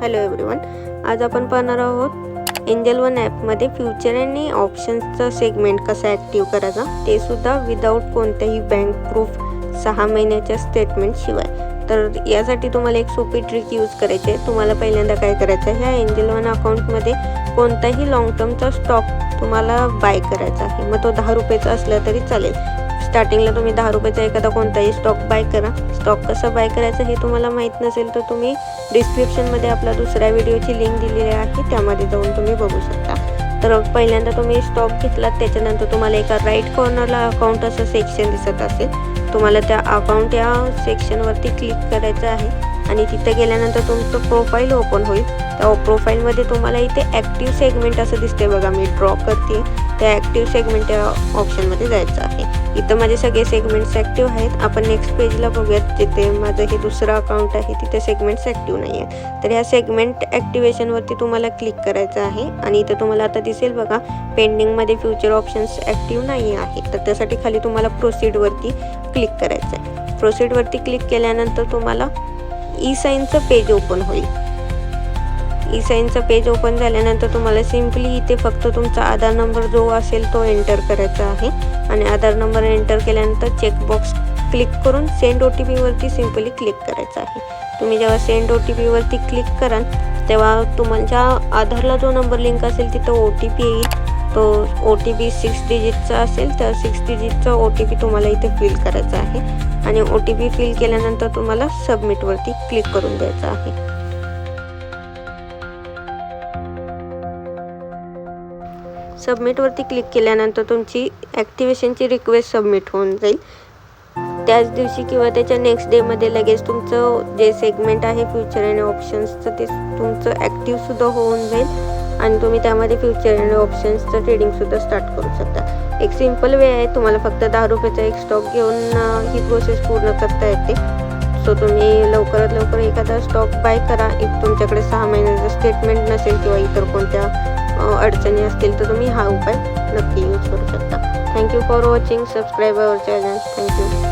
Hello everyone, आज आपण पाहणार आहोत एंजल वन ॲपमध्ये फ्युचर आणि ऑप्शन्सचा सेगमेंट कसा ॲक्टिव्ह करायचा, ते सुद्धा विदाऊट कोणत्याही बँक प्रूफ 6 महिन्याच्या स्टेटमेंट शिवाय. तर यासाठी तुम्हाला एक सोपी ट्रिक यूज करायची आहे. तुम्हाला पहिल्यांदा काय करायचं आहे, ह्या एंजल वन अकाउंटमध्ये कोणताही लॉंग टर्मचा स्टॉक तुम्हाला बाय करायचा आहे. मग तो 10 रुपयाचा असला तरी चालेल. स्टार्टिंगला तुम्ही 10 रुपयाचा एखादा कोणताही स्टॉक बाय करा. स्टॉक कसं बाय करायचं हे तुम्हाला माहीत नसेल तर तुम्ही डिस्क्रिप्शनमध्ये आपला दुसऱ्या व्हिडिओची लिंक दिलेली आहे, त्यामध्ये जाऊन तुम्ही बघू शकता. तर पहिल्यांदा तुम्ही स्टॉक घेतलात, त्याच्यानंतर तुम्हाला एका राईट कॉर्नरला अकाउंट असं सेक्शन दिसत असेल. तुम्हाला त्या अकाउंट या सेक्शनवरती क्लिक करायचं आहे आणि तिथे गेल्यानंतर तुमचं प्रोफाईल ओपन होईल. त्या प्रोफाईलमध्ये तुम्हाला इथे ॲक्टिव्ह सेगमेंट असं दिसते बघा, मी ड्रॉ करते. त्या ॲक्टिव्ह सेगमेंट या ऑप्शनमध्ये जायचं आहे. इथं माझे सगळे सेगमेंट्स ॲक्टिव्ह आहेत. आपण नेक्स्ट पेजला बघूयात, जिथे माझं हे दुसरं अकाउंट आहे तिथे सेगमेंट्स ॲक्टिव्ह नाही आहे. तर ह्या सेगमेंट ॲक्टिवेशनवरती तुम्हाला क्लिक करायचं आहे आणि इथं तुम्हाला आता दिसेल बघा, पेंडिंगमध्ये फ्युचर ऑप्शन्स ॲक्टिव्ह नाही आहे. तर त्यासाठी खाली तुम्हाला प्रोसीडवरती क्लिक करायचं आहे. प्रोसीडवरती क्लिक केल्यानंतर तुम्हाला ई साईनचं पेज ओपन होईल. ई साईनचं पेज ओपन झाल्यानंतर तुम्हाला सिम्पली इथे फक्त तुमचा आधार नंबर जो असेल तो एंटर करायचा आहे आणि आधार नंबर एंटर केल्यानंतर चेकबॉक्स क्लिक करून सेंड OTP वरती सिम्पली क्लिक करायचं आहे. तुम्ही जेव्हा सेंड OTP वरती क्लिक कराल तेव्हा तुमच्या आधारला जो नंबर लिंक असेल तिथं OTP येईल. तो OTP 6 डिजिटचा असेल तर 6 डिजिटचा OTP तुम्हाला इथे फिल करायचा आहे आणि OTP फिल केल्यानंतर तुम्हाला सबमिटवरती क्लिक करून द्यायचं आहे. सबमिटवरती क्लिक केल्यानंतर तुमची ॲक्टिवेशनची रिक्वेस्ट सबमिट होऊन जाईल. त्याच दिवशी किंवा त्याच्या नेक्स्ट डेमध्ये लगेच तुमचं जे सेगमेंट आहे फ्युचर आणि ऑप्शन्सचं ते तुमचं ॲक्टिव्हसुद्धा होऊन जाईल आणि तुम्ही त्यामध्ये फ्युचर आणि ऑप्शन्सचं ट्रेडिंगसुद्धा स्टार्ट करू शकता. एक सिम्पल वे आहे, तुम्हाला फक्त 10 रुपयाचा एक स्टॉक घेऊन ही प्रोसेस पूर्ण करता येते. सो तुम्ही लवकरात लवकर एखादा स्टॉक बाय करा. इफ तुमच्याकडे 6 महिन्याचं स्टेटमेंट नसेल किंवा इतर कोणत्या अडचणी असतील तर तुम्ही हा उपाय नक्की यूज करू शकता. Thank you for watching. Subscribe our channel. Thank you.